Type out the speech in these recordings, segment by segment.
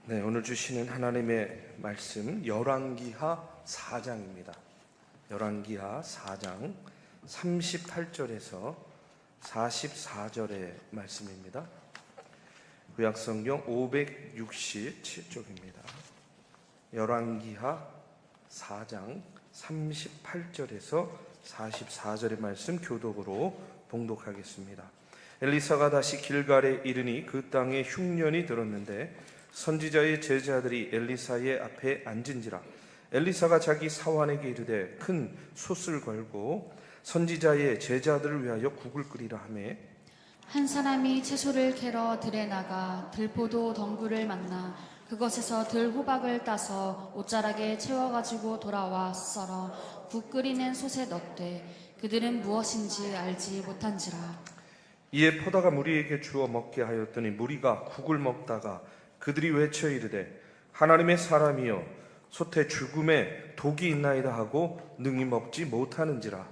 네, 오늘 주시는 하나님의 말씀 열왕기하 4장입니다. 열왕기하 4장 38절에서 44절의 말씀입니다. 구약성경 567쪽입니다. 열왕기하 4장 38절에서 44절의 말씀 교독으로 봉독하겠습니다. 엘리사가 다시 길갈에 이르니 그 땅에 흉년이 들었는데 선지자의 제자들이 엘리사의 앞에 앉은지라. 엘리사가 자기 사환에게 이르되 큰 솥을 걸고 선지자의 제자들을 위하여 국을 끓이라 하매 한 사람이 채소를 캐러 들에 나가 들포도 덩굴을 만나 그것에서 들호박을 따서 옷자락에 채워가지고 돌아와 썰어 국 끓이는 솥에 넣되 그들은 무엇인지 알지 못한지라. 이에 포다가 무리에게 주어 먹게 하였더니 무리가 국을 먹다가 그들이 외쳐 이르되 하나님의 사람이여 솥에 죽음에 독이 있나이다 하고 능히 먹지 못하는지라.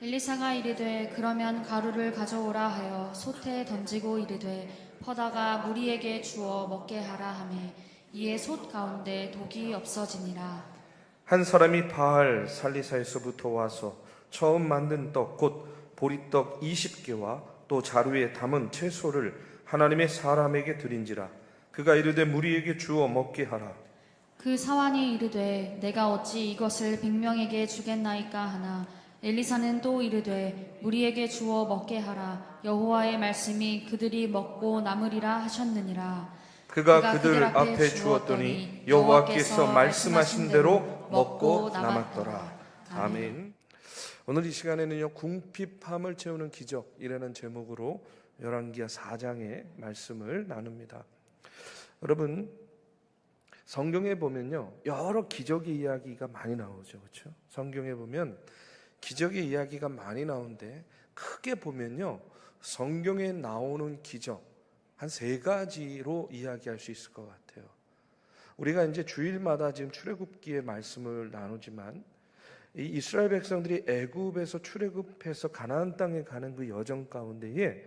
엘리사가 이르되 그러면 가루를 가져오라 하여 솥에 던지고 이르되 퍼다가 무리에게 주어 먹게 하라 하매 이에 솥 가운데 독이 없어지니라. 한 사람이 바알 살리사에서부터 와서 처음 만든 떡 곧 보리떡 20개와 또 자루에 담은 채소를 하나님의 사람에게 드린지라. 그가 이르되 무리에게 주어 먹게 하라. 그 사환이 이르되 내가 어찌 이것을 100명에게 주겠나이까 하나 엘리사는 또 이르되 무리에게 주어 먹게 하라. 여호와의 말씀이 그들이 먹고 남으리라 하셨느니라. 그가 그들 앞에 주었더니 여호와께서 말씀하신 대로 먹고 남았더라. 아멘. 오늘 이 시간에는요 궁핍함을 채우는 기적이라는 제목으로 열왕기하 4장의 말씀을 나눕니다. 여러분, 성경에 보면요 여러 기적의 이야기가 많이 나오죠, 그렇죠? 성경에 보면 기적의 이야기가 많이 나오는데 크게 보면요 성경에 나오는 기적 한 3가지로 이야기할 수 있을 것 같아요. 우리가 이제 주일마다 지금 출애굽기의 말씀을 나누지만 이 이스라엘 백성들이 애굽에서 출애굽해서 가나안 땅에 가는 그 여정 가운데에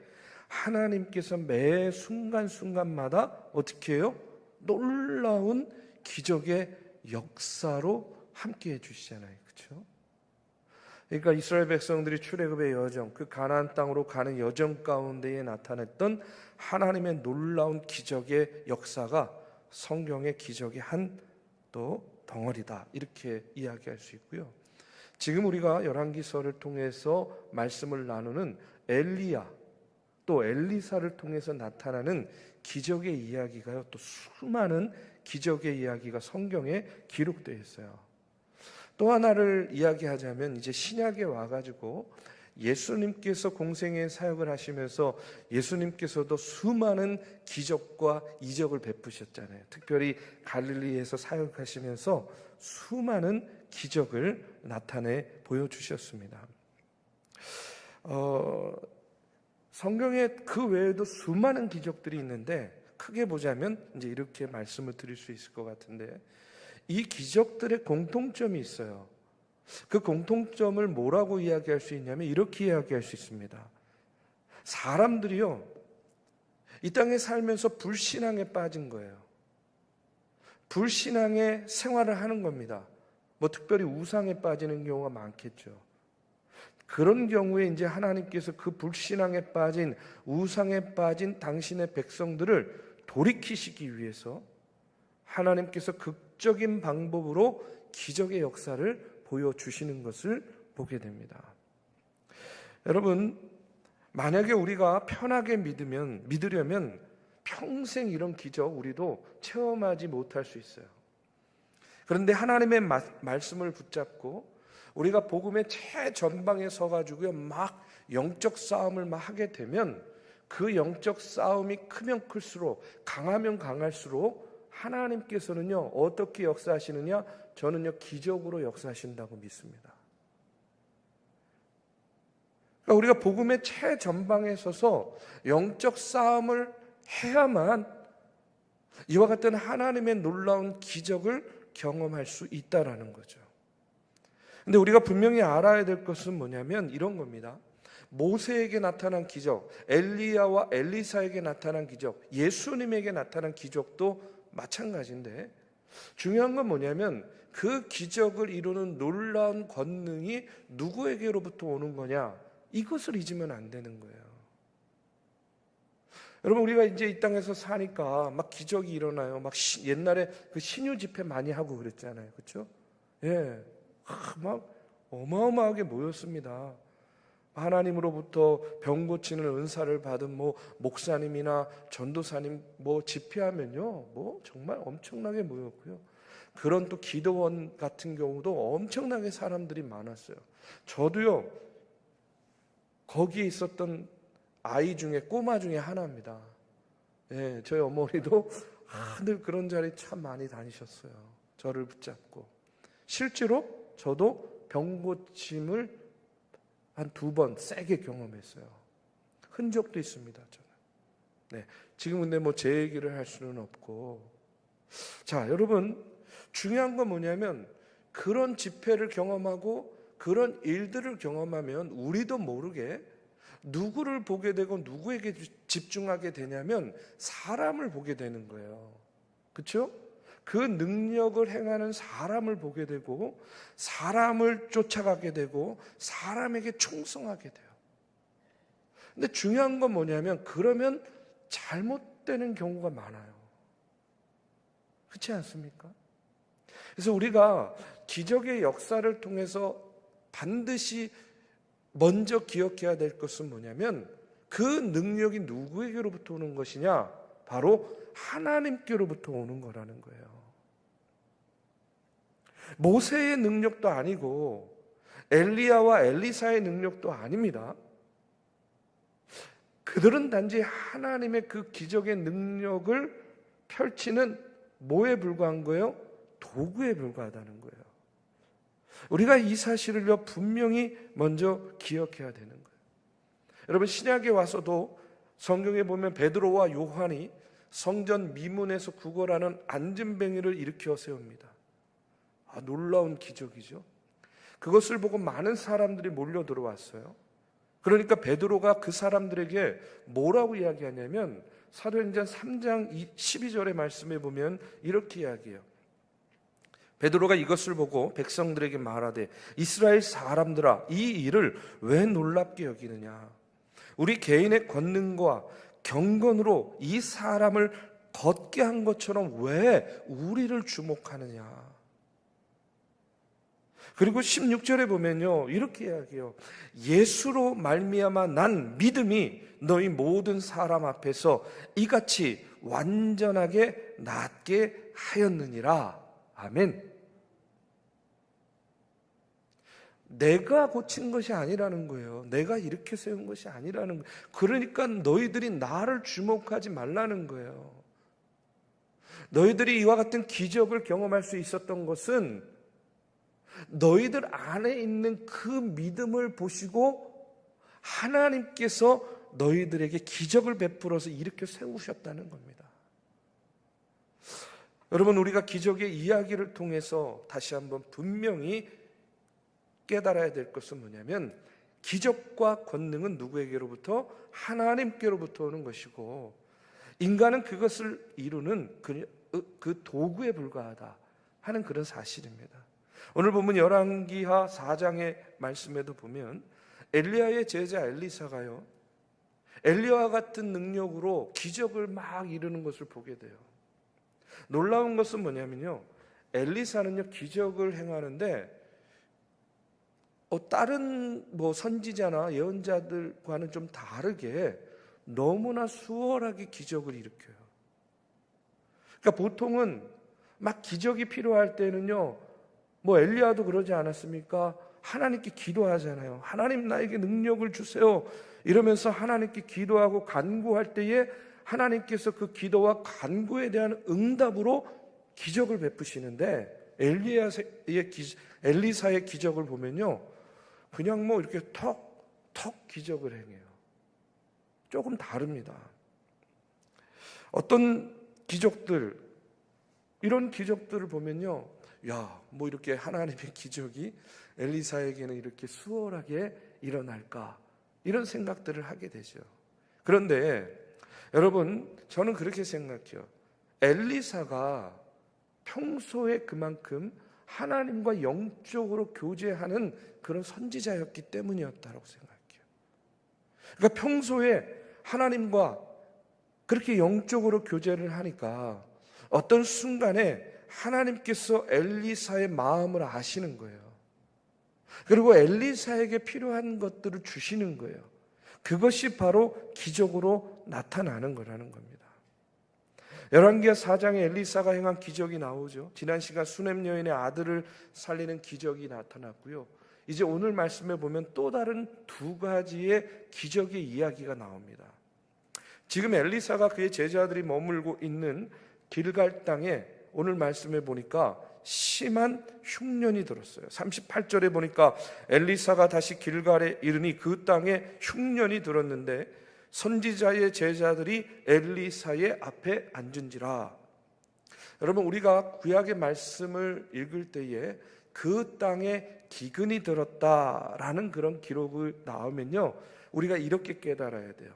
하나님께서 매 순간순간마다 어떻게 해요? 놀라운 기적의 역사로 함께 해주시잖아요, 그렇죠? 그러니까 이스라엘 백성들이 출애굽의 여정, 그 가나안 땅으로 가는 여정 가운데에 나타났던 하나님의 놀라운 기적의 역사가 성경의 기적의 한 또 덩어리다, 이렇게 이야기할 수 있고요. 지금 우리가 열왕기서를 통해서 말씀을 나누는 엘리야 또 엘리사를 통해서 나타나는 기적의 이야기가요 또 수많은 기적의 이야기가 성경에 기록되어 있어요. 또 하나를 이야기하자면 이제 신약에 와가지고 예수님께서 공생의 사역을 하시면서 예수님께서도 수많은 기적과 이적을 베푸셨잖아요. 특별히 갈릴리에서 사역하시면서 수많은 기적을 나타내 보여주셨습니다. 성경에 그 외에도 수많은 기적들이 있는데 크게 보자면 이제 이렇게 말씀을 드릴 수 있을 것 같은데 이 기적들의 공통점이 있어요. 그 공통점을 뭐라고 이야기할 수 있냐면 이렇게 이야기할 수 있습니다. 사람들이요 이 땅에 살면서 불신앙에 빠진 거예요. 불신앙의 생활을 하는 겁니다. 뭐 특별히 우상에 빠지는 경우가 많겠죠. 그런 경우에 이제 하나님께서 그 불신앙에 빠진 우상에 빠진 당신의 백성들을 돌이키시기 위해서 하나님께서 극적인 방법으로 기적의 역사를 보여주시는 것을 보게 됩니다. 여러분, 만약에 우리가 편하게 믿으려면 평생 이런 기적 우리도 체험하지 못할 수 있어요. 그런데 하나님의 말씀을 붙잡고 우리가 복음의 최전방에 서가지고요 막 영적 싸움을 막 하게 되면 그 영적 싸움이 크면 클수록 강하면 강할수록 하나님께서는요 어떻게 역사하시느냐? 저는요 기적으로 역사하신다고 믿습니다. 그러니까 우리가 복음의 최전방에 서서 영적 싸움을 해야만 이와 같은 하나님의 놀라운 기적을 경험할 수 있다라는 거죠. 근데 우리가 분명히 알아야 될 것은 뭐냐면 이런 겁니다. 모세에게 나타난 기적, 엘리야와 엘리사에게 나타난 기적, 예수님에게 나타난 기적도 마찬가지인데 중요한 건 뭐냐면 그 기적을 이루는 놀라운 권능이 누구에게로부터 오는 거냐, 이것을 잊으면 안 되는 거예요. 여러분, 우리가 이제 이 땅에서 사니까 막 기적이 일어나요. 막 옛날에 그 신유 집회 많이 하고 그랬잖아요. 그렇죠? 예. 막 어마어마하게 모였습니다. 하나님으로부터 병 고치는 은사를 받은 뭐 목사님이나 전도사님 뭐 집회하면요, 뭐 정말 엄청나게 모였고요. 그런 또 기도원 같은 경우도 엄청나게 사람들이 많았어요. 저도요, 거기에 있었던 아이 중에, 꼬마 중에 하나입니다. 예, 저희 어머니도 늘 그런 자리 참 많이 다니셨어요. 저를 붙잡고. 실제로 저도 병 고침을 한 2번 세게 경험했어요. 흔적도 있습니다, 저는. 네, 지금 근데 뭐 제 얘기를 할 수는 없고. 자, 여러분, 중요한 건 뭐냐면 그런 집회를 경험하고 그런 일들을 경험하면 우리도 모르게 누구를 보게 되고 누구에게 집중하게 되냐면 사람을 보게 되는 거예요. 그렇죠? 그 능력을 행하는 사람을 보게 되고 사람을 쫓아가게 되고 사람에게 충성하게 돼요. 근데 중요한 건 뭐냐면 그러면 잘못되는 경우가 많아요. 그렇지 않습니까? 그래서 우리가 기적의 역사를 통해서 반드시 먼저 기억해야 될 것은 뭐냐면 그 능력이 누구에게로부터 오는 것이냐? 바로 하나님께로부터 오는 거라는 거예요. 모세의 능력도 아니고 엘리야와 엘리사의 능력도 아닙니다. 그들은 단지 하나님의 그 기적의 능력을 펼치는 뭐에 불과한 거예요? 도구에 불과하다는 거예요. 우리가 이 사실을요 분명히 먼저 기억해야 되는 거예요. 여러분, 신약에 와서도 성경에 보면 베드로와 요한이 성전 미문에서 구걸하는 안진뱅이를 일으켜 세웁니다. 놀라운 기적이죠. 그것을 보고 많은 사람들이 몰려 들어왔어요. 그러니까 베드로가 그 사람들에게 뭐라고 이야기하냐면 사도행전 3장 12절의 말씀에 보면 이렇게 이야기해요. 베드로가 이것을 보고 백성들에게 말하되 이스라엘 사람들아, 이 일을 왜 놀랍게 여기느냐? 우리 개인의 권능과 경건으로 이 사람을 걷게 한 것처럼 왜 우리를 주목하느냐? 그리고 16절에 보면요 이렇게 이야기해요. 예수로 말미암아 난 믿음이 너희 모든 사람 앞에서 이같이 완전하게 낫게 하였느니라. 아멘. 내가 고친 것이 아니라는 거예요. 내가 이렇게 세운 것이 아니라는 거예요. 그러니까 너희들이 나를 주목하지 말라는 거예요. 너희들이 이와 같은 기적을 경험할 수 있었던 것은 너희들 안에 있는 그 믿음을 보시고 하나님께서 너희들에게 기적을 베풀어서 일으켜 세우셨다는 겁니다. 여러분, 우리가 기적의 이야기를 통해서 다시 한번 분명히 깨달아야 될 것은 뭐냐면 기적과 권능은 누구에게로부터? 하나님께로부터 오는 것이고 인간은 그것을 이루는 그 도구에 불과하다 하는 그런 사실입니다. 오늘 보면 열왕기하 4장의 말씀에도 보면 엘리야의 제자 엘리사가요 엘리야와 같은 능력으로 기적을 막 이루는 것을 보게 돼요. 놀라운 것은 뭐냐면요 엘리사는요 기적을 행하는데 다른 선지자나 예언자들과는 좀 다르게 너무나 수월하게 기적을 일으켜요. 그러니까 보통은 막 기적이 필요할 때는요 엘리야도 그러지 않았습니까? 하나님께 기도하잖아요. 하나님 나에게 능력을 주세요 이러면서 하나님께 기도하고 간구할 때에 하나님께서 그 기도와 간구에 대한 응답으로 기적을 베푸시는데 엘리사의 기적을 보면요 그냥 이렇게 턱 기적을 행해요. 조금 다릅니다. 어떤 기적들, 이런 기적들을 보면요 이렇게 하나님의 기적이 엘리사에게는 이렇게 수월하게 일어날까 이런 생각들을 하게 되죠. 그런데 여러분, 저는 그렇게 생각해요. 엘리사가 평소에 그만큼 하나님과 영적으로 교제하는 그런 선지자였기 때문이었다고 생각해요. 그러니까 평소에 하나님과 그렇게 영적으로 교제를 하니까 어떤 순간에 하나님께서 엘리사의 마음을 아시는 거예요. 그리고 엘리사에게 필요한 것들을 주시는 거예요. 그것이 바로 기적으로 나타나는 거라는 겁니다. 열왕기하 4장에 엘리사가 행한 기적이 나오죠. 지난 시간 수넴 여인의 아들을 살리는 기적이 나타났고요. 이제 오늘 말씀에 보면 또 다른 두 가지의 기적의 이야기가 나옵니다. 지금 엘리사가 그의 제자들이 머물고 있는 길갈 땅에 오늘 말씀에 보니까 심한 흉년이 들었어요. 38절에 보니까 엘리사가 다시 길갈에 이르니 그 땅에 흉년이 들었는데 선지자의 제자들이 엘리사의 앞에 앉은지라. 여러분, 우리가 구약의 말씀을 읽을 때에 그 땅에 기근이 들었다라는 그런 기록이 나오면요, 우리가 이렇게 깨달아야 돼요.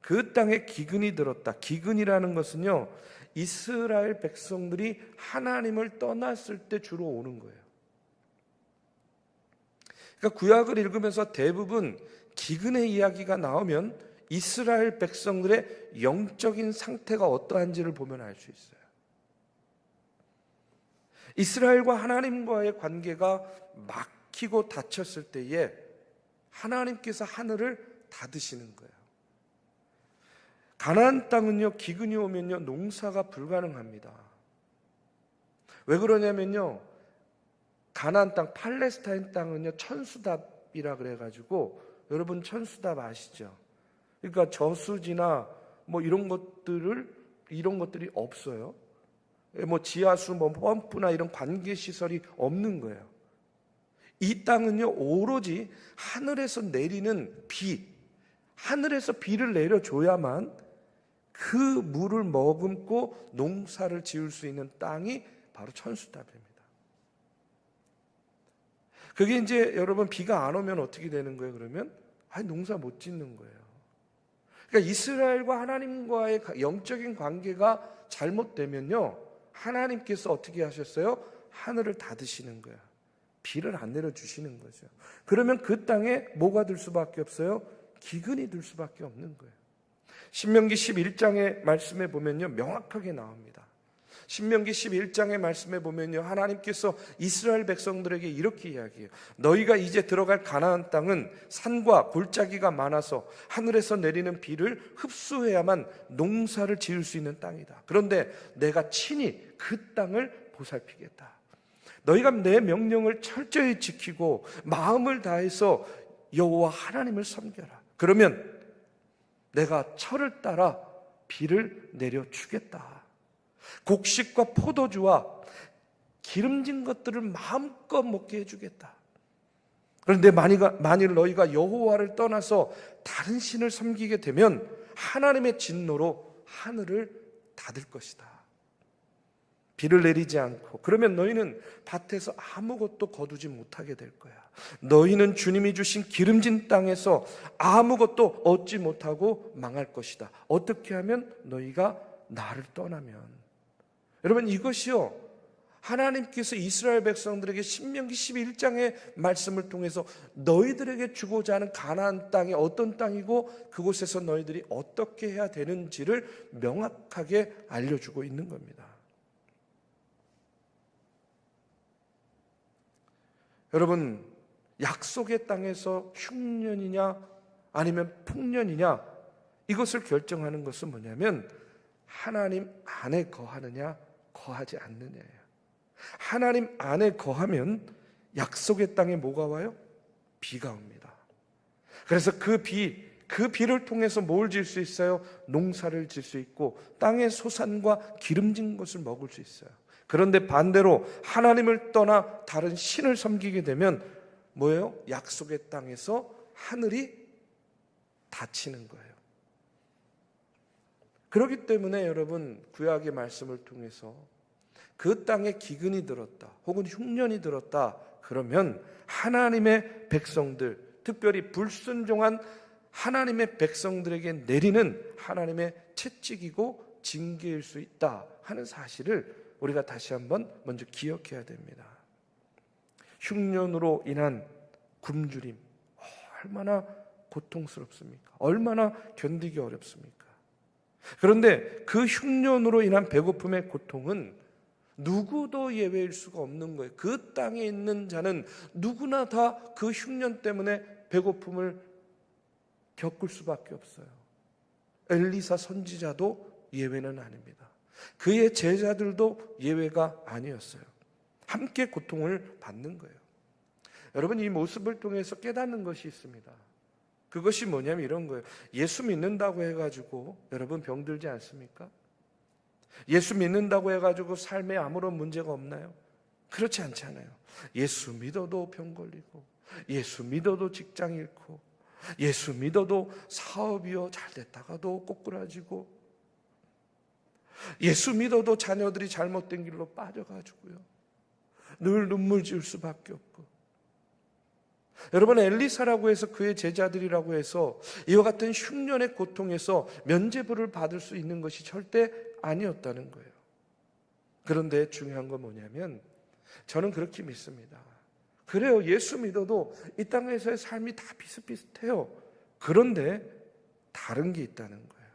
그 땅에 기근이 들었다. 기근이라는 것은요, 이스라엘 백성들이 하나님을 떠났을 때 주로 오는 거예요. 그러니까 구약을 읽으면서 대부분 기근의 이야기가 나오면 이스라엘 백성들의 영적인 상태가 어떠한지를 보면 알 수 있어요. 이스라엘과 하나님과의 관계가 막히고 닫혔을 때에 하나님께서 하늘을 닫으시는 거예요. 가나안 땅은요, 기근이 오면요, 농사가 불가능합니다. 왜 그러냐면요, 가나안 땅, 팔레스타인 땅은요, 천수답이라 그래가지고, 여러분 천수답 아시죠? 그러니까 저수지나 뭐 이런 것들이 없어요. 뭐 지하수, 뭐 펌프나 이런 관계 시설이 없는 거예요. 이 땅은요, 오로지 하늘에서 내리는 비, 하늘에서 비를 내려줘야만 그 물을 머금고 농사를 지을 수 있는 땅이 바로 천수답입니다. 그게 이제 여러분 비가 안 오면 어떻게 되는 거예요? 그러면 농사 못 짓는 거예요. 그러니까 이스라엘과 하나님과의 영적인 관계가 잘못되면요, 하나님께서 어떻게 하셨어요? 하늘을 닫으시는 거예요. 비를 안 내려주시는 거죠. 그러면 그 땅에 뭐가 들 수밖에 없어요? 기근이 들 수밖에 없는 거예요. 신명기 11장의 말씀에 보면요, 명확하게 나옵니다. 신명기 11장의 말씀에 보면요, 하나님께서 이스라엘 백성들에게 이렇게 이야기해요. 너희가 이제 들어갈 가나안 땅은 산과 골짜기가 많아서 하늘에서 내리는 비를 흡수해야만 농사를 지을 수 있는 땅이다. 그런데 내가 친히 그 땅을 보살피겠다. 너희가 내 명령을 철저히 지키고 마음을 다해서 여호와 하나님을 섬겨라. 그러면 내가 철을 따라 비를 내려주겠다. 곡식과 포도주와 기름진 것들을 마음껏 먹게 해주겠다. 그런데 만일 너희가 여호와를 떠나서 다른 신을 섬기게 되면 하나님의 진노로 하늘을 닫을 것이다. 비를 내리지 않고, 그러면 너희는 밭에서 아무것도 거두지 못하게 될 거야. 너희는 주님이 주신 기름진 땅에서 아무것도 얻지 못하고 망할 것이다. 어떻게 하면? 너희가 나를 떠나면. 여러분, 이것이요, 하나님께서 이스라엘 백성들에게 신명기 11장의 말씀을 통해서 너희들에게 주고자 하는 가나안 땅이 어떤 땅이고 그곳에서 너희들이 어떻게 해야 되는지를 명확하게 알려주고 있는 겁니다. 여러분, 약속의 땅에서 흉년이냐 아니면 풍년이냐, 이것을 결정하는 것은 뭐냐면 하나님 안에 거하느냐 거하지 않느냐예요. 하나님 안에 거하면 약속의 땅에 뭐가 와요? 비가 옵니다. 그래서 그 비를 통해서 뭘 질 수 있어요? 농사를 질 수 있고 땅의 소산과 기름진 것을 먹을 수 있어요. 그런데 반대로 하나님을 떠나 다른 신을 섬기게 되면 뭐예요? 약속의 땅에서 하늘이 닫히는 거예요. 그렇기 때문에 여러분, 구약의 말씀을 통해서 그 땅에 기근이 들었다 혹은 흉년이 들었다 그러면 하나님의 백성들, 특별히 불순종한 하나님의 백성들에게 내리는 하나님의 채찍이고 징계일 수 있다 하는 사실을 우리가 다시 한번 먼저 기억해야 됩니다. 흉년으로 인한 굶주림, 얼마나 고통스럽습니까? 얼마나 견디기 어렵습니까? 그런데 그 흉년으로 인한 배고픔의 고통은 누구도 예외일 수가 없는 거예요. 그 땅에 있는 자는 누구나 다 그 흉년 때문에 배고픔을 겪을 수밖에 없어요. 엘리사 선지자도 예외는 아닙니다. 그의 제자들도 예외가 아니었어요. 함께 고통을 받는 거예요. 여러분, 이 모습을 통해서 깨닫는 것이 있습니다. 그것이 뭐냐면 이런 거예요. 예수 믿는다고 해가지고 여러분 병들지 않습니까? 예수 믿는다고 해가지고 삶에 아무런 문제가 없나요? 그렇지 않잖아요. 예수 믿어도 병 걸리고, 예수 믿어도 직장 잃고, 예수 믿어도 사업이요 잘 됐다가도 꼬꾸라지고, 예수 믿어도 자녀들이 잘못된 길로 빠져가지고요 늘 눈물 지을 수밖에 없고. 여러분, 엘리사라고 해서 그의 제자들이라고 해서 이와 같은 흉년의 고통에서 면죄부를 받을 수 있는 것이 절대 아니었다는 거예요. 그런데 중요한 건 뭐냐면 저는 그렇게 믿습니다. 그래요, 예수 믿어도 이 땅에서의 삶이 다 비슷비슷해요. 그런데 다른 게 있다는 거예요.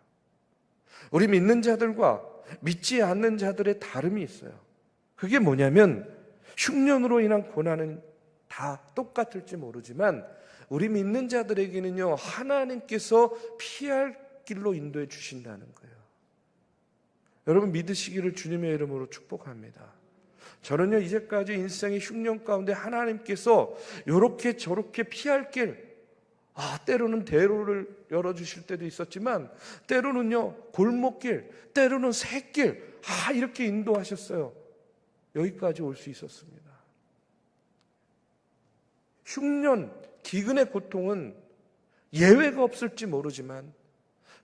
우리 믿는 자들과 믿지 않는 자들의 다름이 있어요. 그게 뭐냐면 흉년으로 인한 고난은 다 똑같을지 모르지만 우리 믿는 자들에게는요 하나님께서 피할 길로 인도해 주신다는 거예요. 여러분, 믿으시기를 주님의 이름으로 축복합니다. 저는요 이제까지 인생의 흉년 가운데 하나님께서 이렇게 저렇게 피할 길, 때로는 대로를 열어주실 때도 있었지만 때로는요 골목길, 때로는 새길, 이렇게 인도하셨어요. 여기까지 올 수 있었습니다. 흉년, 기근의 고통은 예외가 없을지 모르지만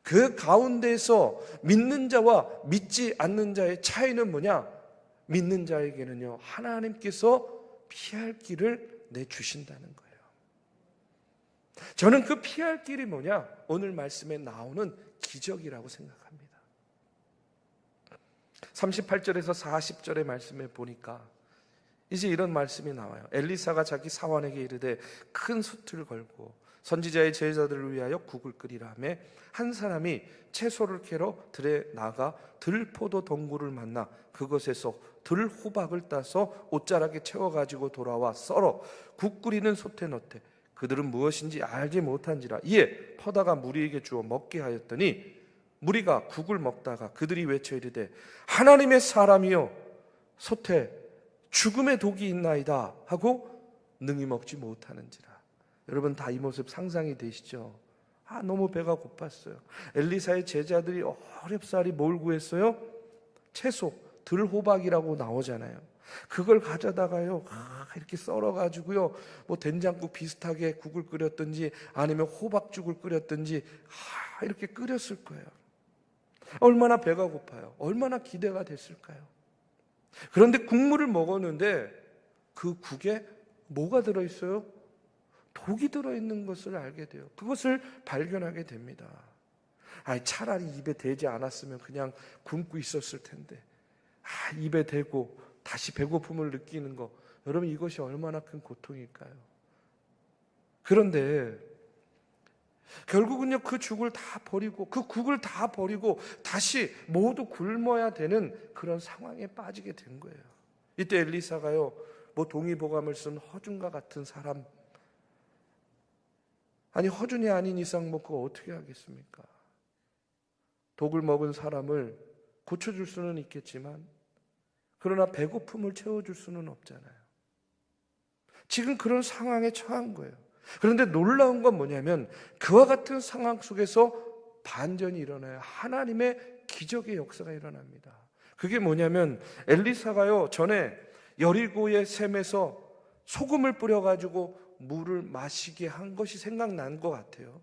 그 가운데에서 믿는 자와 믿지 않는 자의 차이는 뭐냐? 믿는 자에게는요 하나님께서 피할 길을 내주신다는 거예요. 저는 그 피할 길이 뭐냐? 오늘 말씀에 나오는 기적이라고 생각합니다. 38절에서 40절의 말씀에 보니까 이제 이런 말씀이 나와요. 엘리사가 자기 사환에게 이르되 큰 숯을 걸고 선지자의 제자들을 위하여 국을 끓이라매 한 사람이 채소를 캐러 들에 나가 들포도 덩굴을 만나 그것에서 들호박을 따서 옷자락에 채워가지고 돌아와 썰어 국 끓이는 솥에 넣되 그들은 무엇인지 알지 못한지라 이에 퍼다가 무리에게 주어 먹게 하였더니 무리가 국을 먹다가 그들이 외쳐 이르되 하나님의 사람이여 솥에 죽음의 독이 있나이다 하고 능히 먹지 못하는지라. 여러분 다 이 모습 상상이 되시죠? 너무 배가 고팠어요. 엘리사의 제자들이 어렵사리 뭘 구했어요? 채소, 들호박이라고 나오잖아요. 그걸 가져다가요 이렇게 썰어가지고요 뭐 된장국 비슷하게 국을 끓였든지 아니면 호박죽을 끓였든지 이렇게 끓였을 거예요. 얼마나 배가 고파요. 얼마나 기대가 됐을까요? 그런데 국물을 먹었는데 그 국에 뭐가 들어있어요? 독이 들어있는 것을 알게 돼요. 그것을 발견하게 됩니다. 차라리 입에 대지 않았으면 그냥 굶고 있었을 텐데 입에 대고 다시 배고픔을 느끼는 거, 여러분 이것이 얼마나 큰 고통일까요? 그런데 결국은요 그 죽을 다 버리고 그 국을 다 버리고 다시 모두 굶어야 되는 그런 상황에 빠지게 된 거예요. 이때 엘리사가요 뭐 동의보감을 쓴 허준과 같은 사람, 허준이 아닌 이상 뭐 그거 어떻게 하겠습니까? 독을 먹은 사람을 고쳐줄 수는 있겠지만 그러나 배고픔을 채워줄 수는 없잖아요. 지금 그런 상황에 처한 거예요. 그런데 놀라운 건 뭐냐면 그와 같은 상황 속에서 반전이 일어나요. 하나님의 기적의 역사가 일어납니다. 그게 뭐냐면 엘리사가요 전에 여리고의 샘에서 소금을 뿌려가지고 물을 마시게 한 것이 생각난 것 같아요.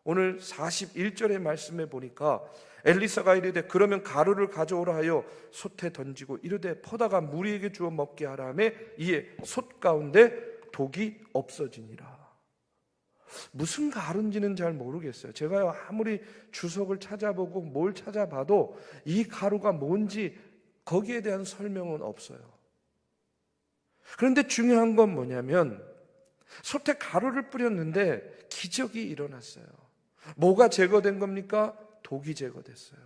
오늘 41절의 말씀에 보니까 엘리사가 이르되 그러면 가루를 가져오라 하여 솥에 던지고 이르되 퍼다가 무리에게 주어 먹게 하라매 이에 솥 가운데 독이 없어지니라. 무슨 가루인지는 잘 모르겠어요. 제가 아무리 주석을 찾아보고 뭘 찾아봐도 이 가루가 뭔지 거기에 대한 설명은 없어요. 그런데 중요한 건 뭐냐면 솥에 가루를 뿌렸는데 기적이 일어났어요. 뭐가 제거된 겁니까? 독이 제거됐어요.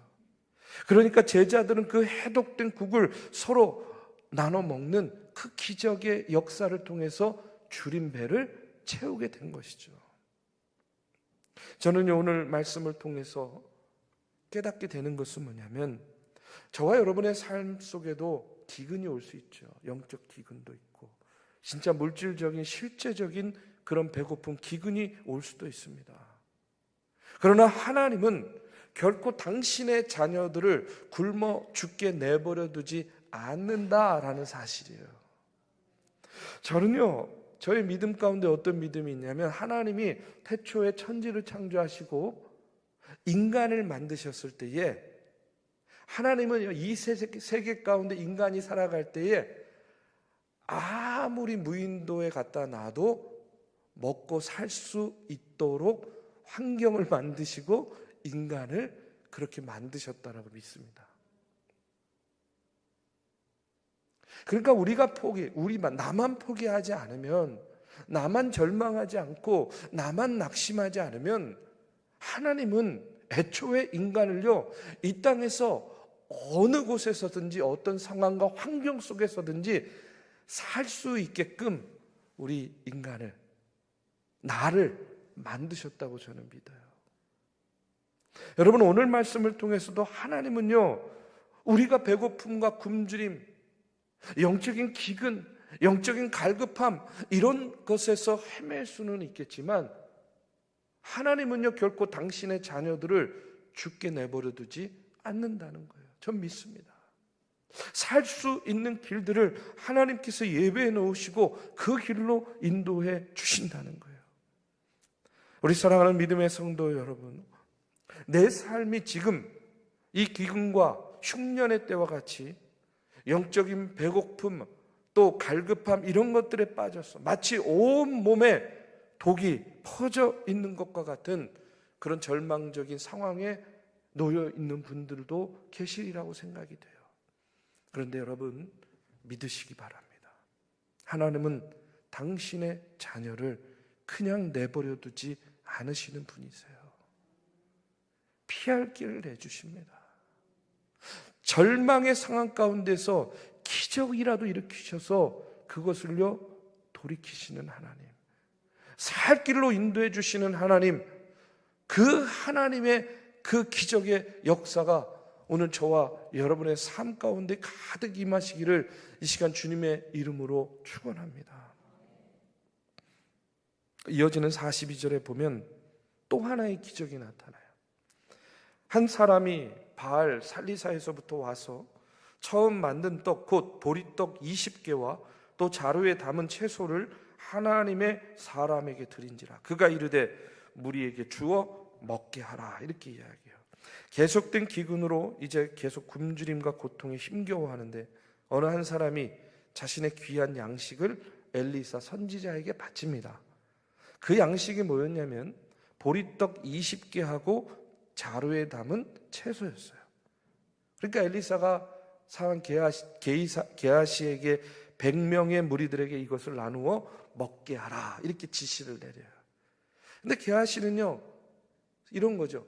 그러니까 제자들은 그 해독된 국을 서로 나눠 먹는 그 기적의 역사를 통해서 줄인 배를 채우게 된 것이죠. 저는 오늘 말씀을 통해서 깨닫게 되는 것은 뭐냐면 저와 여러분의 삶 속에도 기근이 올 수 있죠. 영적 기근도 있고 진짜 물질적인 실제적인 그런 배고픔, 기근이 올 수도 있습니다. 그러나 하나님은 결코 당신의 자녀들을 굶어 죽게 내버려 두지 않는다라는 사실이에요. 저는요, 저의 믿음 가운데 어떤 믿음이 있냐면 하나님이 태초에 천지를 창조하시고 인간을 만드셨을 때에 하나님은 이 세계 가운데 인간이 살아갈 때에 아무리 무인도에 갖다 놔도 먹고 살 수 있도록 환경을 만드시고 인간을 그렇게 만드셨다라고 믿습니다. 그러니까 나만 포기하지 않으면, 나만 절망하지 않고, 나만 낙심하지 않으면 하나님은 애초에 인간을요, 이 땅에서 어느 곳에서든지 어떤 상황과 환경 속에서든지 살 수 있게끔 우리 인간을, 나를 만드셨다고 저는 믿어요. 여러분, 오늘 말씀을 통해서도 하나님은요, 우리가 배고픔과 굶주림, 영적인 기근, 영적인 갈급함 이런 것에서 헤맬 수는 있겠지만 하나님은요 결코 당신의 자녀들을 죽게 내버려 두지 않는다는 거예요. 전 믿습니다. 살 수 있는 길들을 하나님께서 예배해 놓으시고 그 길로 인도해 주신다는 거예요. 우리 사랑하는 믿음의 성도 여러분, 내 삶이 지금 이 기근과 흉년의 때와 같이 영적인 배고픔 또 갈급함 이런 것들에 빠져서 마치 온 몸에 독이 퍼져 있는 것과 같은 그런 절망적인 상황에 놓여 있는 분들도 계시리라고 생각이 돼요. 그런데 여러분 믿으시기 바랍니다. 하나님은 당신의 자녀를 그냥 내버려 두지 않으시는 분이세요. 피할 길을 내주십니다. 절망의 상황 가운데서 기적이라도 일으키셔서 그것을요 돌이키시는 하나님, 살 길로 인도해 주시는 하나님, 그 하나님의 그 기적의 역사가 오늘 저와 여러분의 삶 가운데 가득 임하시기를 이 시간 주님의 이름으로 축원합니다. 이어지는 42절에 보면 또 하나의 기적이 나타나요. 한 사람이 바알 살리사에서부터 와서 처음 만든 떡 곧 보리떡 20개와 또 자루에 담은 채소를 하나님의 사람에게 드린지라. 그가 이르되 무리에게 주어 먹게 하라. 이렇게 이야기해요. 계속된 기근으로 이제 계속 굶주림과 고통에 힘겨워하는데 어느 한 사람이 자신의 귀한 양식을 엘리사 선지자에게 바칩니다. 그 양식이 뭐였냐면 보리떡 20개하고 자루에 담은 채소였어요. 그러니까 엘리사가 상한 게하시에게 100명의 무리들에게 이것을 나누어 먹게 하라 이렇게 지시를 내려요. 근데 게하시는요 이런 거죠.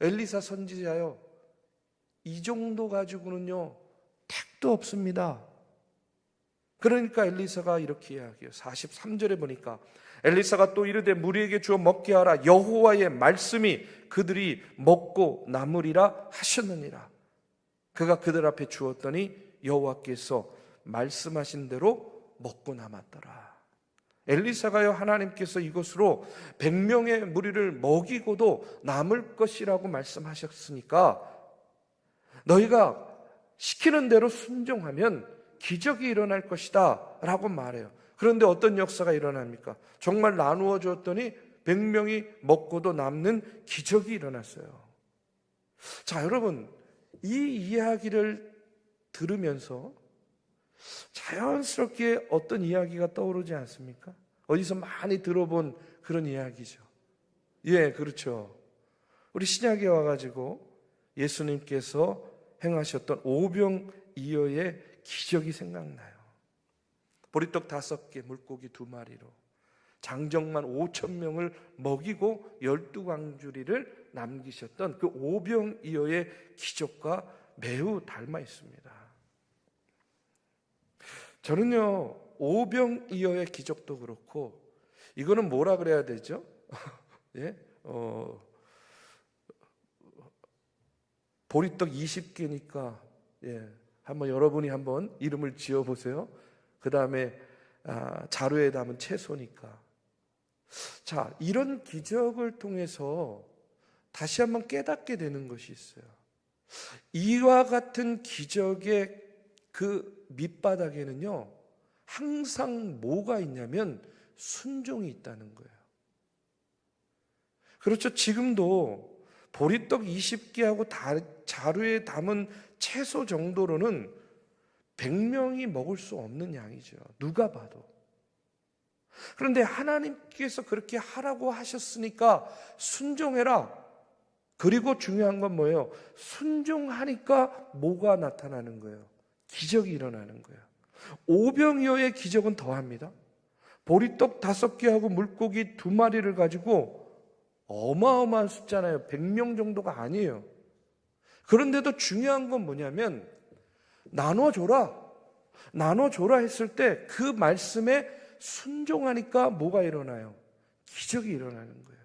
엘리사 선지자요, 이 정도 가지고는요 택도 없습니다. 그러니까 엘리사가 이렇게 이야기해요. 43절에 보니까 엘리사가 또 이르되 무리에게 주어 먹게 하라. 여호와의 말씀이 그들이 먹고 남으리라 하셨느니라. 그가 그들 앞에 주었더니 여호와께서 말씀하신 대로 먹고 남았더라. 엘리사가요 하나님께서 이것으로 100명의 무리를 먹이고도 남을 것이라고 말씀하셨으니까 너희가 시키는 대로 순종하면 기적이 일어날 것이다 라고 말해요. 그런데 어떤 역사가 일어납니까? 정말 나누어 주었더니 100명이 먹고도 남는 기적이 일어났어요. 자, 여러분, 이 이야기를 들으면서 자연스럽게 어떤 이야기가 떠오르지 않습니까? 어디서 많이 들어본 그런 이야기죠. 예, 그렇죠. 우리 신약에 와가지고 예수님께서 행하셨던 오병이어의 기적이 생각나요. 보리떡 5개, 물고기 2마리로 장정만 5,000명을 먹이고 12광주리를 남기셨던 그 오병이어의 기적과 매우 닮아 있습니다. 저는요, 오병이어의 기적도 그렇고, 이거는 뭐라 그래야 되죠? 예? 보리떡 20개니까, 예, 한번 여러분이 한번 이름을 지어보세요. 그 다음에 자루에 담은 채소니까. 자, 이런 기적을 통해서 다시 한번 깨닫게 되는 것이 있어요. 이와 같은 기적의 그 밑바닥에는요, 항상 뭐가 있냐면 순종이 있다는 거예요. 그렇죠. 지금도 보리떡 20개하고 자루에 담은 채소 정도로는 100명이 먹을 수 없는 양이죠. 누가 봐도. 그런데 하나님께서 그렇게 하라고 하셨으니까 순종해라. 그리고 중요한 건 뭐예요? 순종하니까 뭐가 나타나는 거예요? 기적이 일어나는 거예요. 오병이어의 기적은 더합니다. 보리떡 5개하고 물고기 2마리를 가지고 어마어마한 숫자잖아요. 100명 정도가 아니에요. 그런데도 중요한 건 뭐냐면 나눠줘라 했을 때 그 말씀에 순종하니까 뭐가 일어나요? 기적이 일어나는 거예요.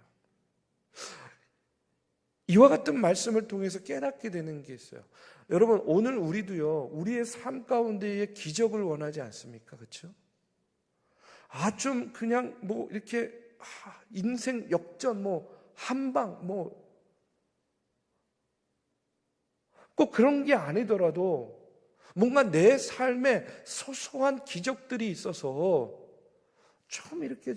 이와 같은 말씀을 통해서 깨닫게 되는 게 있어요. 여러분, 오늘 우리도요, 우리의 삶 가운데에 기적을 원하지 않습니까? 그렇죠? 좀 그냥 뭐 이렇게 인생 역전 한방 꼭 그런 게 아니더라도 뭔가 내 삶에 소소한 기적들이 있어서 좀 이렇게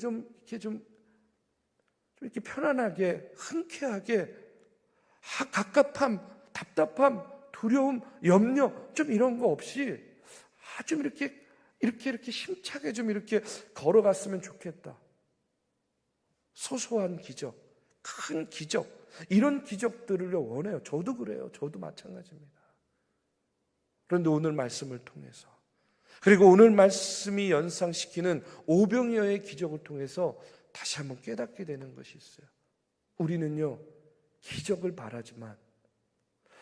편안하게, 흔쾌하게, 갑갑함, 답답함, 두려움, 염려, 좀 이런 거 없이 좀 이렇게 힘차게 좀 이렇게 걸어갔으면 좋겠다. 소소한 기적, 큰 기적, 이런 기적들을 원해요. 저도 그래요. 저도 마찬가지입니다. 그런데 오늘 말씀을 통해서, 그리고 오늘 말씀이 연상시키는 오병이어의 기적을 통해서 다시 한번 깨닫게 되는 것이 있어요. 우리는요, 기적을 바라지만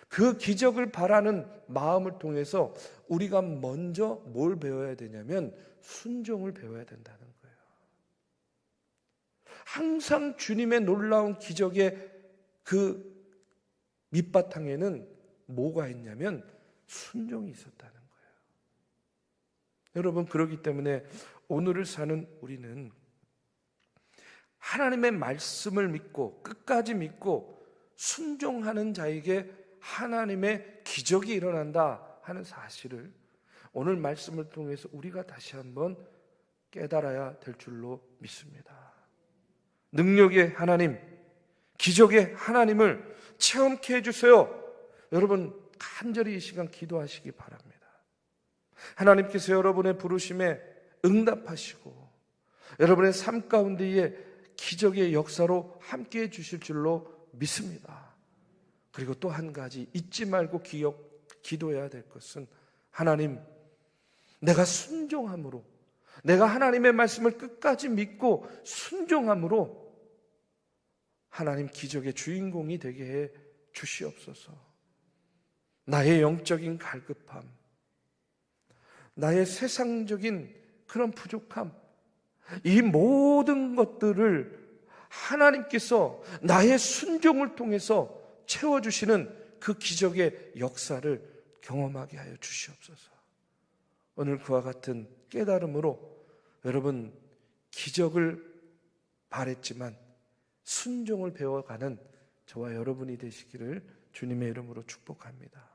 그 기적을 바라는 마음을 통해서 우리가 먼저 뭘 배워야 되냐면 순종을 배워야 된다는 거예요. 항상 주님의 놀라운 기적의 그 밑바탕에는 뭐가 있냐면 순종이 있었다는 거예요. 여러분, 그렇기 때문에 오늘을 사는 우리는 하나님의 말씀을 믿고 끝까지 믿고 순종하는 자에게 하나님의 기적이 일어난다 하는 사실을 오늘 말씀을 통해서 우리가 다시 한번 깨달아야 될 줄로 믿습니다. 능력의 하나님, 기적의 하나님을 체험케 해주세요. 여러분, 간절히 이 시간 기도하시기 바랍니다. 하나님께서 여러분의 부르심에 응답하시고 여러분의 삶 가운데에 기적의 역사로 함께 해주실 줄로 믿습니다. 그리고 또 한 가지 잊지 말고 기도해야 될 것은 하나님, 내가 순종함으로, 내가 하나님의 말씀을 끝까지 믿고 순종함으로 하나님 기적의 주인공이 되게 해 주시옵소서. 나의 영적인 갈급함, 나의 세상적인 그런 부족함, 이 모든 것들을 하나님께서 나의 순종을 통해서 채워주시는 그 기적의 역사를 경험하게 하여 주시옵소서. 오늘 그와 같은 깨달음으로 여러분, 기적을 바랬지만 순종을 배워가는 저와 여러분이 되시기를 주님의 이름으로 축복합니다.